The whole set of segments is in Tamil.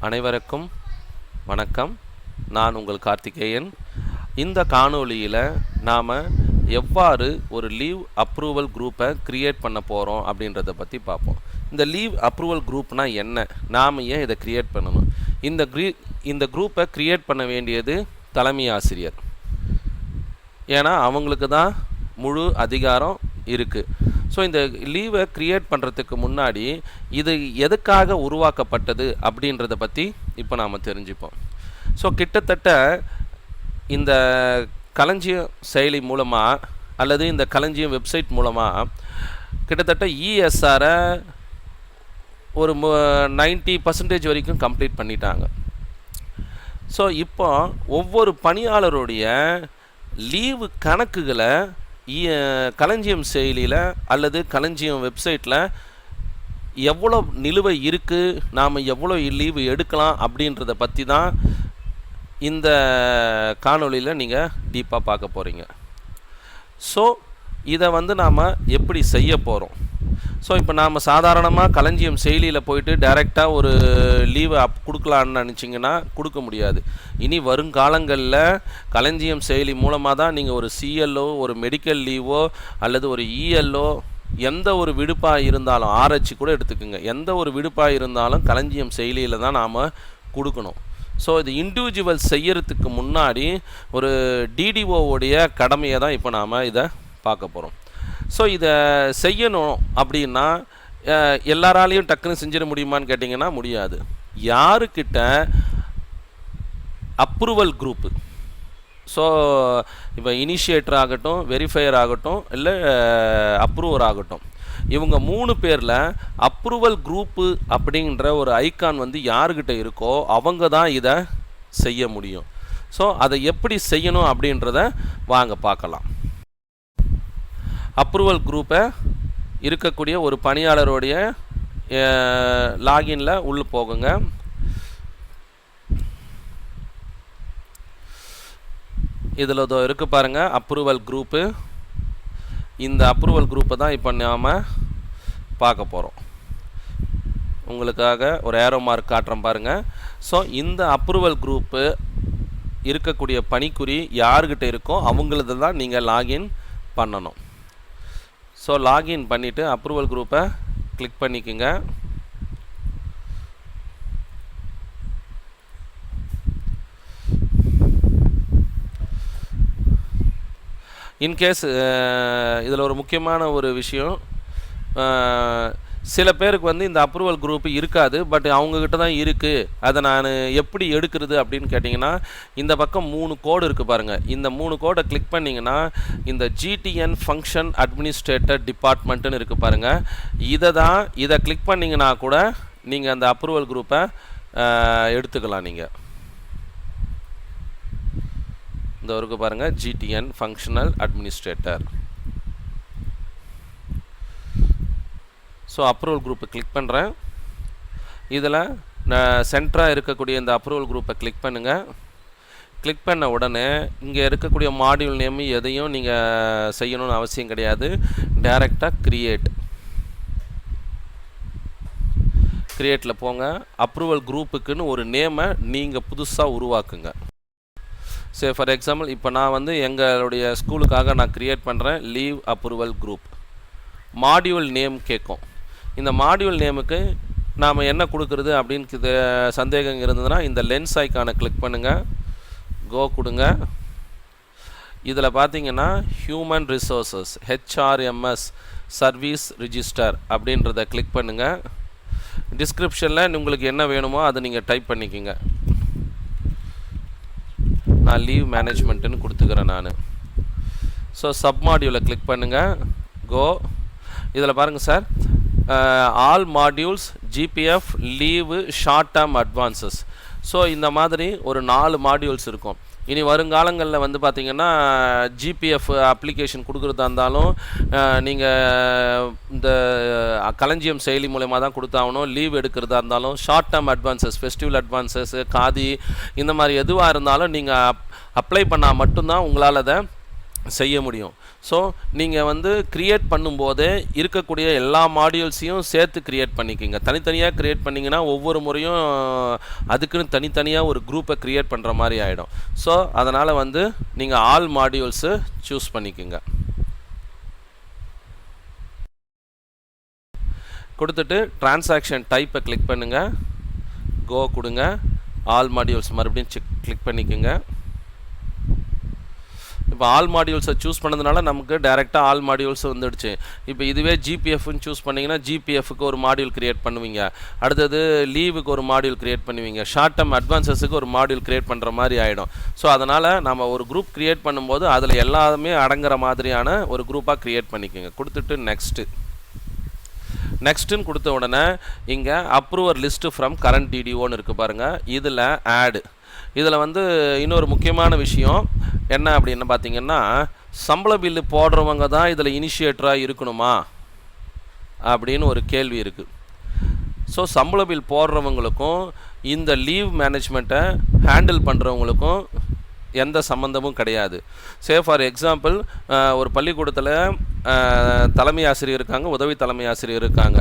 அனைவருக்கும் வணக்கம். நான் உங்கள் கார்த்திகேயன். இந்த காணொளியில் நாம் எவ்வாறு ஒரு லீவ் அப்ரூவல் குரூப்பை க்ரியேட் பண்ண போகிறோம் அப்படின்றத பற்றி பார்ப்போம். இந்த லீவ் அப்ரூவல் குரூப்னால் என்ன, நாம் ஏன் இதை க்ரியேட் பண்ணணும், இந்த குரூப்பை க்ரியேட் பண்ண வேண்டியது தலைமை ஆசிரியர். ஏன்னா அவங்களுக்கு தான் முழு அதிகாரம் இருக்குது. ஸோ இந்த லீவை க்ரியேட் பண்ணுறதுக்கு முன்னாடி இது எதுக்காக உருவாக்கப்பட்டது அப்படின்றத பற்றி இப்போ நாம் தெரிஞ்சுப்போம். ஸோ கிட்டத்தட்ட இந்த களஞ்சியம் செயலி மூலமாக அல்லது இந்த களஞ்சியம் வெப்சைட் மூலமாக கிட்டத்தட்ட இஎஸ்ஆரை ஒரு 90% வரைக்கும் கம்ப்ளீட் பண்ணிட்டாங்க. ஸோ இப்போ ஒவ்வொரு பணியாளருடைய லீவு கணக்குகளை களஞ்சியம் செயலியில் அல்லது களஞ்சியம் வெப்சைட்டில் எவ்வளோ நிலுவை இருக்குது, நாம் எவ்வளோ லீவு எடுக்கலாம் அப்படின்றத பற்றி தான் இந்த காணொளியில் நீங்கள் டீப்பாக பார்க்க போகிறீங்க. ஸோ இதை நாம் எப்படி செய்ய போகிறோம். ஸோ இப்போ நாம் சாதாரணமாக களஞ்சியம் செயலியில் போயிட்டு டைரெக்டாக ஒரு லீவை கொடுக்கலான்னு நினச்சிங்கன்னா கொடுக்க முடியாது. இனி வருங்காலங்களில் களஞ்சியம் செயலி மூலமாக தான் நீங்கள் ஒரு சிஎல்ஓ, ஒரு மெடிக்கல் லீவோ அல்லது ஒரு இஎல்ஓ, எந்த ஒரு விடுப்பாக இருந்தாலும், ஆர்ஹெச் கூட எடுத்துக்கோங்க, எந்த ஒரு விடுப்பாக இருந்தாலும் களஞ்சியம் செயலியில் தான் நாம் கொடுக்கணும். ஸோ இது இண்டிவிஜுவல் செய்யறதுக்கு முன்னாடி ஒரு டிடிஓவுடைய கடமையை தான் இப்போ நாம் இதை பார்க்க போகிறோம். ஸோ இதை செய்யணும் அப்படின்னா எல்லாராலையும் டக்குன்னு செஞ்சிட முடியுமான்னு கேட்டிங்கன்னா முடியாது. யாருக்கிட்ட அப்ரூவல் குரூப்பு, ஸோ இப்போ இனிஷியேட்டர் ஆகட்டும், வெரிஃபையர் ஆகட்டும், இல்லை அப்ரூவர் ஆகட்டும், இவங்க 3 பேரில் அப்ரூவல் குரூப்பு அப்படின்ற ஒரு ஐக்கான் யாருக்கிட்ட இருக்கோ அவங்க தான் இதை செய்ய முடியும். ஸோ அதை எப்படி செய்யணும் அப்படின்றத வாங்க பார்க்கலாம். அப்ரூவல் குரூப்பை இருக்கக்கூடிய ஒரு பணியாளருடைய லாகின்ல உள்ள போகுங்க. இதில் இருக்கு பாருங்க அப்ரூவல் குரூப்பு. இந்த அப்ரூவல் குரூப்பை தான் இப்போ நாம் பார்க்க போகிறோம். உங்களுக்காக ஒரு ஏரோ மார்க் காட்டுறேன் பாருங்கள். ஸோ இந்த அப்ரூவல் குரூப்பு இருக்கக்கூடிய பணிக்குறி யாருக்கிட்ட இருக்கோ அவங்களது தான் நீங்கள் லாகின் பண்ணணும். ஸோ லாகின் பண்ணிவிட்டு அப்ரூவல் குரூப்பை கிளிக் பண்ணிக்கோங்க. இன்கேஸ் இதில் ஒரு முக்கியமான ஒரு விஷயம், சில பேருக்கு இந்த அப்ரூவல் குரூப் இருக்காது, பட் அவங்கக்கிட்ட தான் இருக்குது. அதை நான் எப்படி எடுக்கிறது அப்படின்னு கேட்டிங்கன்னா, இந்த பக்கம் 3 கோடு இருக்குது பாருங்கள். இந்த 3 கோடை கிளிக் பண்ணிங்கன்னா இந்த ஜிடிஎன் ஃபங்க்ஷன் அட்மினிஸ்ட்ரேட்டர் டிபார்ட்மெண்ட்டுன்னு இருக்குது பாருங்கள். இதை கிளிக் பண்ணிங்கன்னா கூட நீங்கள் அந்த அப்ரூவல் குரூப்பை எடுத்துக்கலாம். நீங்கள் இந்த இருக்குது பாருங்கள், GTN functional administrator. So approval குரூப்பை கிளிக் பண்ணுறேன். இதில் நான் சென்டராக இருக்கக்கூடிய இந்த அப்ரூவல் குரூப்பை கிளிக் பண்ணுங்கள். கிளிக் பண்ண உடனே இங்கே இருக்கக்கூடிய மாடியூல் நேம் எதையும் நீங்கள் செய்யணும்னு அவசியம் கிடையாது. டைரெக்டாக கிரியேட்டில் போங்க. அப்ரூவல் குரூப்புக்குன்னு ஒரு நேமை நீங்கள் புதுசாக உருவாக்குங்க. சரி, ஃபார் எக்ஸாம்பிள் இப்போ நான் எங்களுடைய ஸ்கூலுக்காக நான் க்ரியேட் பண்ணுறேன் leave approval group. Module name கேட்கும். இந்த மாடியூல் நேமுக்கு நாம் என்ன கொடுக்குறது அப்படின்னு சந்தேகம் இருந்ததுன்னா இந்த லென்ஸ் ஐக்கானை கிளிக் பண்ணுங்கள், கோ கொடுங்க. இதில் பார்த்தீங்கன்னா human resources HRMS service register அப்படின்றத கிளிக் பண்ணுங்கள். டிஸ்கிரிப்ஷனில் உங்களுக்கு என்ன வேணுமோ அதை நீங்கள் டைப் பண்ணிக்கோங்க. நான் லீவ் மேனேஜ்மெண்ட்டுன்னு கொடுத்துக்கிறேன் நான். ஸோ சப் மாடியூலை கிளிக் பண்ணுங்கள், கோ. இதில் பாருங்கள் sir, all modules GPF leave short term advances. So இந்த மாதிரி ஒரு 4 மாடியூல்ஸ் இருக்கும். இனி வருங்காலங்களில் பார்த்திங்கன்னா ஜிபிஎஃப் அப்ளிகேஷன் கொடுக்குறதா இருந்தாலும் நீங்கள் இந்த களஞ்சியம் செயலி மூலமாக தான் கொடுத்தாகணும். லீவ் எடுக்கிறதா இருந்தாலும் short term advances, festival advances, khadi, இந்த மாதிரி எதுவாக இருந்தாலும் நீங்கள் அப்ளை பண்ணால் மட்டும்தான் உங்களால் அதை செய்ய முடியும். ஸோ நீங்கள் வந்து கிரியேட் பண்ணும்போதே இருக்கக்கூடிய எல்லா மாடியூல்ஸையும் சேர்த்து கிரியேட் பண்ணிக்கோங்க. தனித்தனியாக கிரியேட் பண்ணிங்கன்னா ஒவ்வொரு முறையும் அதுக்குன்னு தனித்தனியாக ஒரு குரூப்பை கிரியேட் பண்ணுற மாதிரி ஆகிடும். ஸோ அதனால் வந்து நீங்கள் ஆல் மாடியூல்ஸு சூஸ் பண்ணிக்கோங்க. கொடுத்துட்டு டிரான்சாக்ஷன் டைப்பை கிளிக் பண்ணுங்கள், கோ கொடுங்க, ஆல் மாடியூல்ஸ் மறுபடியும் கிளிக் பண்ணிக்கோங்க. இப்போ ஆல் மாடியூல்ஸை சூஸ் பண்ணதுனால நமக்கு டேரெக்டாக ஆல் மாடியூல்ஸ் வந்துடுச்சு. இப்போ இதுவே ஜிபிஎஃப்னு சூஸ் பண்ணிங்கன்னா ஜிபிஎஃப்க்கு ஒரு மாடியூல் க்ரியேட் பண்ணுவீங்க, அடுத்தது லீவுக்கு ஒரு மாடியூல் க்ரியேட் பண்ணுவீங்க, ஷார்ட் டேர்ம் அட்வான்சஸுக்கு ஒரு மாடியூல் க்ரியேட் பண்ணுற மாதிரி ஆகிடும். ஸோ அதனால் நம்ம ஒரு குரூப் க்ரியேட் பண்ணும்போது அதில் எல்லாமே அடங்குற மாதிரியான ஒரு குரூப்பாக க்ரியேட் பண்ணிக்கோங்க. கொடுத்துட்டு நெக்ஸ்ட்டுன்னு கொடுத்த உடனே இங்கே அப்ரூவர் லிஸ்ட்டு ஃப்ரம் கரண்ட் டிடிஓன்னு இருக்குது பாருங்கள். இதில் ஆடு, இதில் வந்து இன்னொரு முக்கியமான விஷயம் என்ன அப்படின்னு பார்த்தீங்கன்னா, சம்பள பில்லு போடுறவங்க தான் இதில் இனிஷியேட்டராக இருக்கணுமா அப்படின்னு ஒரு கேள்வி இருக்குது. ஸோ சம்பள பில் போடுறவங்களுக்கும் இந்த லீவ் மேனேஜ்மெண்ட்டை ஹேண்டில் பண்ணுறவங்களுக்கும் எந்த சம்மந்தமும் கிடையாது. ஃபார் எக்ஸாம்பிள், ஒரு பள்ளிக்கூடத்தில் தலைமை ஆசிரியர் இருக்காங்க, உதவி தலைமை ஆசிரியர் இருக்காங்க.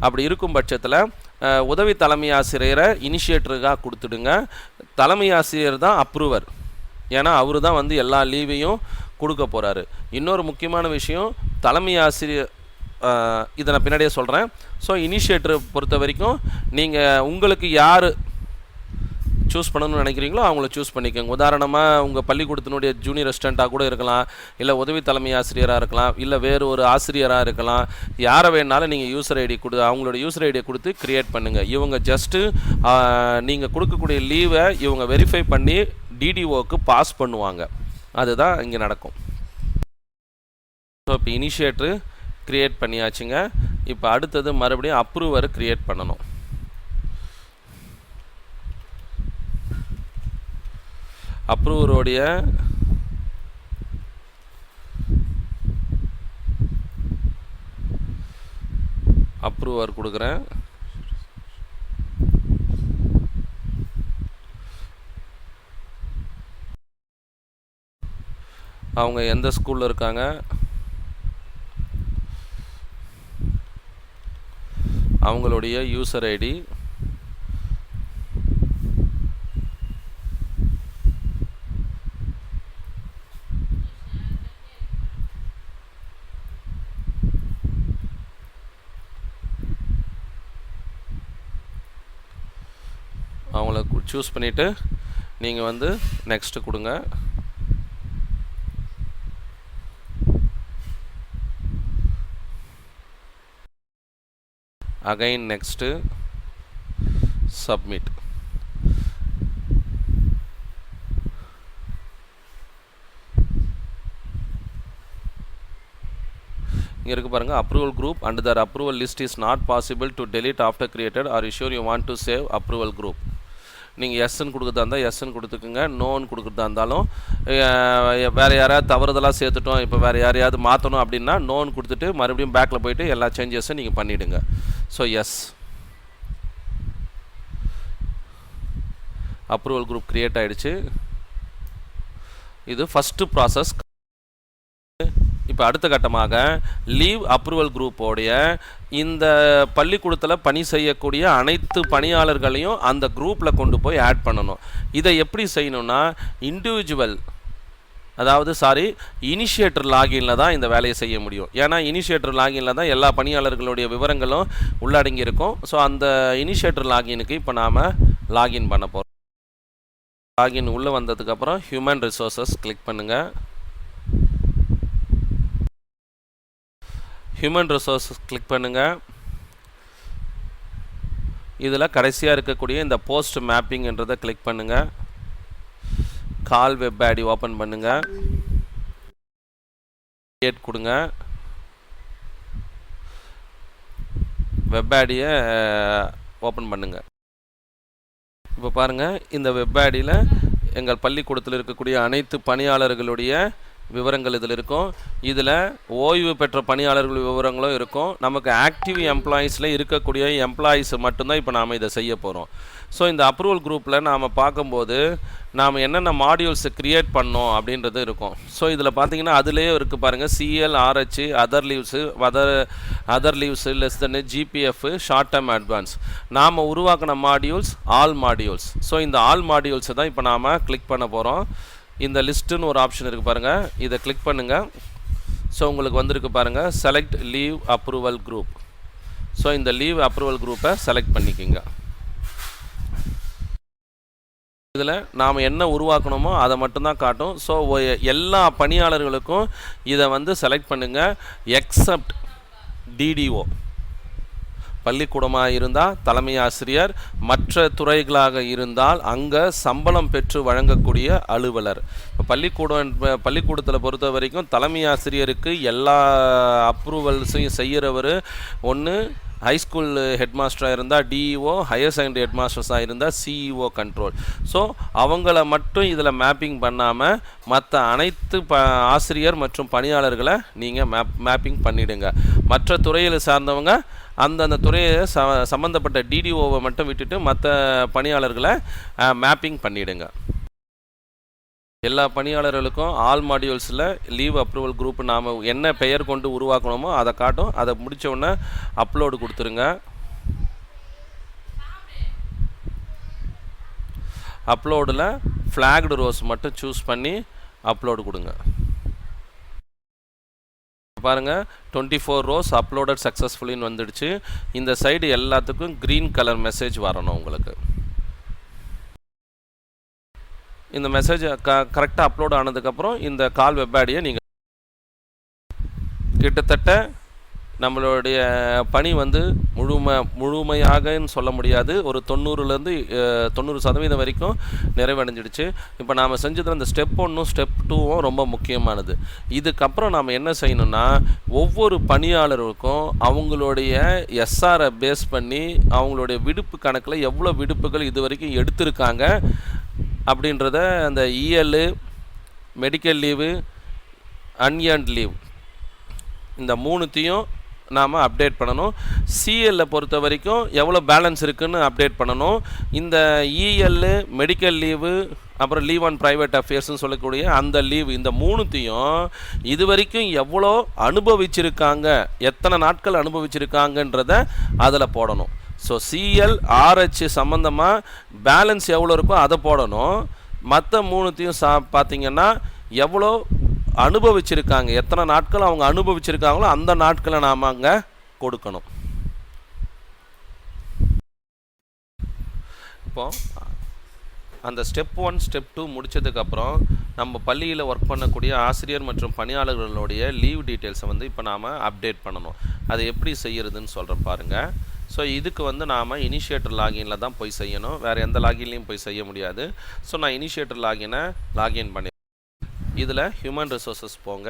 அப்படி இருக்கும் பட்சத்தில் உதவி தலைமை ஆசிரியரை இனிஷியேட்டருக்காக கொடுத்துடுங்க. தலைமை ஆசிரியர் தான் அப்ரூவர், ஏன்னா அவரு தான் வந்து எல்லா லீவையும் கொடுக்க போகிறாரு. இன்னொரு முக்கியமான விஷயம், தலைமை ஆசிரியர் இதை நான் பின்னாடியே சொல்கிறேன். ஸோ இனிஷியேட்டரை பொறுத்த வரைக்கும் நீங்கள் உங்களுக்கு யார் சூஸ் பண்ணணும்னு நினைக்கிறீங்களோ அவங்கள சூஸ் பண்ணிக்கோங்க. உதாரணமாக உங்கள் பள்ளிக்கூடத்தினுடைய ஜூனியர் அசிஸ்டண்ட்டாக கூட இருக்கலாம், இல்லை உதவி தலைமை ஆசிரியராக இருக்கலாம், இல்லை வேறு ஒரு ஆசிரியராக இருக்கலாம். யாரை வேணாலும் நீங்கள் யூசர் ஐடி அவங்களோட யூசர் ஐடியை கொடுத்து க்ரியேட் பண்ணுங்கள். இவங்க ஜஸ்ட்டு நீங்கள் கொடுக்கக்கூடிய லீவை இவங்க வெரிஃபை பண்ணி டிடிஓக்கு பாஸ் பண்ணுவாங்க. அதுதான் இங்கே நடக்கும். ஸோ இப்போ இனிஷியேட்டரு க்ரியேட் பண்ணியாச்சுங்க. இப்போ அடுத்தது மறுபடியும் அப்ரூவர் க்ரியேட் பண்ணணும். அப்ரூவருடைய அப்ரூவர் கொடுக்குறேன். அவங்க எந்த ஸ்கூலில் இருக்காங்க, அவங்களுடைய யூசர் ஐடி, அவங்கள சூஸ் பண்ணிவிட்டு நீங்கள் வந்து நெக்ஸ்ட்டு கொடுங்க. Again next, submit. இங்கே இருக்குது பாருங்கள், approval group and the approval list is not possible to delete after created are sure you want to save approval group. நீங்கள் எஸ்ன்னு கொடுக்குறதா இருந்தால் எஸ்ன்னு கொடுத்துக்குங்க, நோன்னு கொடுக்குறதா இருந்தாலும் வேறு யாராவது தவறுதலாக சேர்த்துட்டோம், இப்போ வேறு யாரையாவது மாற்றணும் அப்படின்னா நோன்னு கொடுத்துட்டு மறுபடியும் பேக்கில் போய்ட்டு எல்லா சேஞ்சஸும் நீங்கள் பண்ணிவிடுங்க. So yes, approval group create ஆகிடுச்சு. இது ஃபஸ்ட்டு ப்ராசஸ். இப்போ அடுத்த கட்டமாக லீவ் அப்ரூவல் குரூப்போடைய இந்த பள்ளிக்கூடத்தில் பணி செய்யக்கூடிய அனைத்து பணியாளர்களையும் அந்த குரூப்பில் கொண்டு போய் ஆட் பண்ணணும். இதை எப்படி செய்யணும்னா, இண்டிவிஜுவல் இனிஷியேட்டர் லாகின்ல தான் இந்த வேலையை செய்ய முடியும். ஏன்னா இனிஷியேட்டர் லாகின்ல தான் எல்லா பணியாளர்களுடைய விவரங்களும் உள்ளடங்கி இருக்கும். ஸோ அந்த இனிஷியேட்டர் லாகினுக்கு இப்போ நாம் லாகின் பண்ண போகிறோம். லாகின் உள்ளே வந்ததுக்கப்புறம் ஹியூமன் ரிசோர்ஸஸ் கிளிக் பண்ணுங்கள். ஹியூமன் ரிசோர்ஸஸ் கிளிக் பண்ணுங்கள். இதில் கடைசியாக இருக்கக்கூடிய இந்த போஸ்ட் மேப்பிங்ன்றதை கிளிக் பண்ணுங்கள். கால் வெப் ஐடி ஓப்பன் பண்ணுங்கள், கிரியேட் கொடுங்க. வெப் ஐடியை ஓப்பன் பண்ணுங்கள். இப்போ பாருங்கள், இந்த வெப் ஐடியில் எங்கள் பள்ளிக்கூடத்தில் இருக்கக்கூடிய அனைத்து பணியாளர்களுடைய விவரங்கள் இதில் இருக்கும். இதில் ஓய்வு பெற்ற பணியாளர்கள் விவரங்களும் இருக்கும். நமக்கு ஆக்டிவ் எம்ப்ளாயீஸில் இருக்கக்கூடிய எம்ப்ளாயீஸ் மட்டும்தான் இப்போ நாம் இதை செய்ய போகிறோம். ஸோ இந்த அப்ரூவல் குரூப்பில் நாம் பார்க்கும்போது நாம் என்னென்ன மாடியூல்ஸை க்ரியேட் பண்ணோம் அப்படின்றது இருக்கும். ஸோ இதில் பார்த்தீங்கன்னா அதிலே இருக்குது பாருங்கள், CL, RH, other leaves less then, GPF, short term advance. நாம் உருவாக்கின மாடியூல்ஸ் ஆல் மாடியூல்ஸ். ஸோ இந்த ஆல் மாடியூல்ஸை தான் இப்போ நாம் கிளிக் பண்ண போகிறோம். இந்த லிஸ்ட்டுன்னு ஒரு ஆப்ஷன் இருக்குது பாருங்கள், இதை கிளிக் பண்ணுங்கள். ஸோ உங்களுக்கு வந்திருக்கு பாருங்கள், select leave approval group. So இந்த லீவ் அப்ரூவல் குரூப்பை செலக்ட் பண்ணிக்கோங்க. இதில் நாம் என்ன உருவாக்கணுமோ அதை மட்டும்தான் காட்டும். ஸோ எல்லா பணியாளர்களுக்கும் இதை வந்து செலக்ட் பண்ணுங்கள். எக்ஸப்ட் டிடிஓ, பள்ளிக்கூடமாக இருந்தால் தலைமை ஆசிரியர், மற்ற துறைகளாக இருந்தால் அங்கே சம்பளம் பெற்று வழங்கக்கூடிய அலுவலர். இப்போ பள்ளிக்கூடத்தில் பொறுத்த வரைக்கும் தலைமை ஆசிரியருக்கு எல்லா அப்ரூவல்ஸையும் செய்கிறவர் ஒன்று ஹைஸ்கூல் ஹெட் மாஸ்டராக இருந்தால் டிஇஓ, ஹையர் செகண்டரி ஹெட் மாஸ்டர்ஸாக இருந்தால் சிஇஓ கண்ட்ரோல். ஸோ அவங்கள மட்டும் இதில் மேப்பிங் பண்ணாமல் மற்ற அனைத்து ஆசிரியர் மற்றும் பணியாளர்களை நீங்கள் மேப்பிங் பண்ணிவிடுங்க. மற்ற துறையில் சார்ந்தவங்க அந்தந்த துறையை சம்மந்தப்பட்ட டிடிஓவை மட்டும் விட்டுட்டு மற்ற பணியாளர்களை மேப்பிங் பண்ணிவிடுங்க. எல்லா பணியாளர்களுக்கும் ஆல் மாடியூல்ஸில் லீவ் அப்ரூவல் குரூப் நாம் என்ன பெயர் கொண்டு உருவாக்கணுமோ அதை காட்டும். அதை முடித்த உடனே அப்லோடு கொடுத்துருங்க. அப்லோடில் ஃப்ளாக்டு ரோஸ் மட்டும் சூஸ் பண்ணி அப்லோடு கொடுங்க. பாருங்கள், 24 ரோஸ் அப்லோடட் சக்ஸஸ்ஃபுல்லின்னு வந்துடுச்சு. இந்த சைடு எல்லாத்துக்கும் க்ரீன் கலர் மெசேஜ் வரணும். உங்களுக்கு இந்த மெசேஜ் கரெக்டாக அப்லோட் ஆனதுக்கப்புறம் இந்த கால் வெப் ஐடியை நீங்கள் கிட்டத்தட்ட நம்மளுடைய பணி வந்து முழுமையாகன்னு சொல்ல முடியாது, ஒரு 90% வரைக்கும் நிறைவடைஞ்சிடுச்சு. இப்போ நாம் செஞ்சது அந்த ஸ்டெப் 1ம் ஸ்டெப் 2ம் ரொம்ப முக்கியமானது. இதுக்கப்புறம் நாம் என்ன செய்யணும்னா, ஒவ்வொரு பணியாளருக்கும் அவங்களுடைய எஸ்ஆரை பேஸ் பண்ணி அவங்களுடைய விடுப்பு கணக்கில் எவ்வளோ விடுப்புகள் இது வரைக்கும் எடுத்திருக்காங்க அப்படின்றத அந்த இஎல், மெடிக்கல் லீவு, அன்ஏர்ன்ட் லீவ் இந்த மூணுத்தையும் நாம் அப்டேட் பண்ணணும். சிஎல்லை பொறுத்த வரைக்கும் எவ்வளோ பேலன்ஸ் இருக்குதுன்னு அப்டேட் பண்ணணும். இந்த இஎல், மெடிக்கல் லீவு, அப்புறம் லீவ் ஆன் ப்ரைவேட் அஃபேர்ஸ்னு சொல்லக்கூடிய அந்த லீவ், இந்த மூணுத்தையும் இது வரைக்கும் எவ்வளோ அனுபவிச்சிருக்காங்க, எத்தனை நாட்கள் அனுபவிச்சிருக்காங்கன்றத அதில் போடணும். ஸோ சிஎல், ஆர்ஹெச் சம்மந்தமாக பேலன்ஸ் எவ்வளோ இருக்கோ அதை போடணும். மற்ற மூணுத்தையும் பார்த்திங்கன்னா எவ்வளோ அனுபவிச்சிருக்காங்க, எத்தனை நாட்கள் அவங்க அனுபவிச்சிருக்காங்களோ அந்த நாட்களை நாம் அங்கே கொடுக்கணும். இப்போது அந்த ஸ்டெப் 1 ஸ்டெப் 2 முடித்ததுக்கப்புறம் நம்ம பள்ளியில் ஒர்க் பண்ணக்கூடிய ஆசிரியர் மற்றும் பணியாளர்களுடைய லீவ் டீட்டெயில்ஸை வந்து இப்போ நாம் அப்டேட் பண்ணணும். அதை எப்படி செய்கிறதுன்னு சொல்கிறேன் பாருங்கள். ஸோ இதுக்கு வந்து நாம் இனிஷியேட்டர் லாகினில் தான் போய் செய்யணும், வேறு எந்த லாகின்லையும் போய் செய்ய முடியாது. ஸோ நான் இனிஷியேட்டர் லாகின் பண்ணி இதில் ஹியூமன் ரிசோர்ஸஸ் போங்க.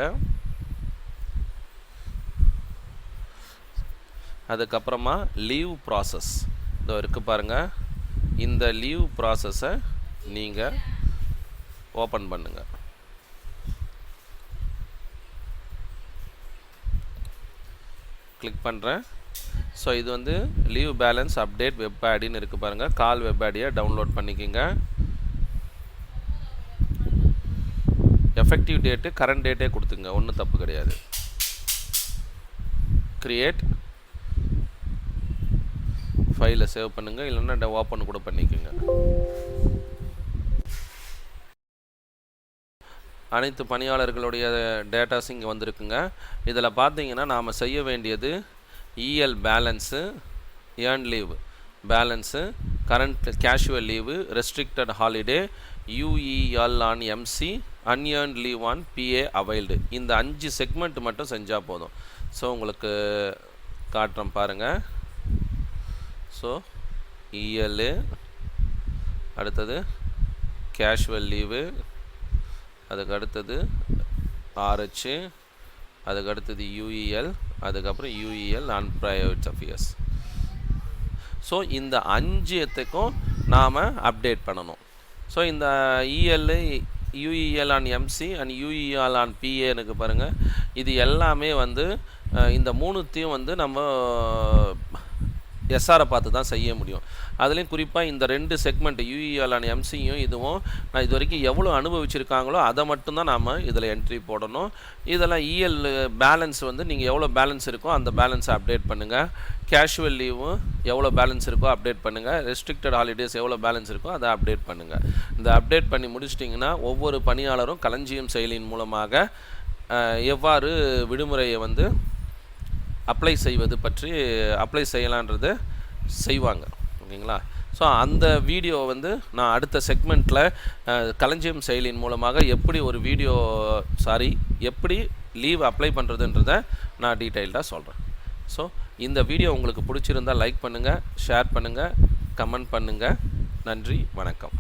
அதுக்கப்புறமா லீவ் ப்ராசஸ் இதோ இருக்குது பாருங்கள். இந்த லீவ் ப்ராசஸை நீங்கள் ஓப்பன் பண்ணுங்கள். கிளிக் பண்ணுறேன். ஸோ இது வந்து லீவ் பேலன்ஸ் அப்டேட் வெப் ஐடின்னு இருக்குது பாருங்கள். கால் வெப் ஐடியை டவுன்லோட் பண்ணிக்கோங்க. எஃபெக்டிவ் டேட்டு கரண்ட் டேட்டே கொடுத்துங்க, ஒன்றும் தப்பு கிடையாது. கிரியேட் ஃபைலை சேவ் பண்ணுங்கள், இல்லைன்னா ஓப்பன் கூட பண்ணிக்கோங்க. அனைத்து பணியாளர்களுடைய டேட்டாஸ் இங்கே வந்திருக்குங்க. இதில் பார்த்தீங்கன்னா நாம் செய்ய வேண்டியது EL balance, earn leave balance, current casual leave, restricted holiday, UEL and MC, unearned leave and PA availed. இந்த 5 செக்மெண்ட் மட்டும் செஞ்சால் போதும். ஸோ உங்களுக்கு காட்டுறோம் பாருங்கள். ஸோ இஎல், அடுத்தது கேஷுவல் லீவு, அதுக்கு அடுத்தது ஆர்ஹெச், அதுக்கு அடுத்தது யூஇஎல், அதுக்கப்புறம் யூஇஎல் நான் ப்ரைவேட் அஃபேர்ஸ். ஸோ இந்த 5த்துக்கும் நாம் அப்டேட் பண்ணணும். ஸோ இந்த EL, UEL on MC and UEL on PA எனக்கு பாருங்கள். இது எல்லாமே வந்து இந்த மூணுத்தையும் வந்து நம்ம எஸ்ஆரை பார்த்து தான் செய்ய முடியும். அதுலேயும் குறிப்பாக இந்த 2 செக்மெண்ட் UEL and MCயும் இதுவும் நான் இது வரைக்கும் எவ்வளோ அனுபவிச்சிருக்காங்களோ அதை மட்டும்தான் நாம் இதில் என்ட்ரி போடணும். இதெல்லாம் EL பேலன்ஸ் வந்து நீங்கள் எவ்வளோ பேலன்ஸ் இருக்கோ அந்த பேலன்ஸை அப்டேட் பண்ணுங்கள். கேஷுவல் லீவும் எவ்வளோ பேலன்ஸ் இருக்கோ அப்டேட் பண்ணுங்கள். ரெஸ்ட்ரிக்டட் ஹாலிடேஸ் எவ்வளோ பேலன்ஸ் இருக்கோ அதை அப்டேட் பண்ணுங்கள். இந்த அப்டேட் பண்ணி முடிச்சிட்டிங்கன்னா ஒவ்வொரு பணியாளரும் களஞ்சியம் செயலியின் மூலமாக எவ்வாறு விடுமுறையை வந்து அப்ளை செய்யலான்றதை செய்வாங்க. ஓகேங்களா? ஸோ அந்த வீடியோ வந்து நான் அடுத்த செக்மெண்ட்டில் களஞ்சியம் செயலியின் மூலமாக எப்படி லீவ் அப்ளை பண்ணுறதுன்றதை நான் டீட்டெயில்டாக சொல்கிறேன். ஸோ இந்த வீடியோ உங்களுக்கு பிடிச்சிருந்தால் லைக் பண்ணுங்கள், ஷேர் பண்ணுங்கள், கமெண்ட் பண்ணுங்கள். நன்றி, வணக்கம்.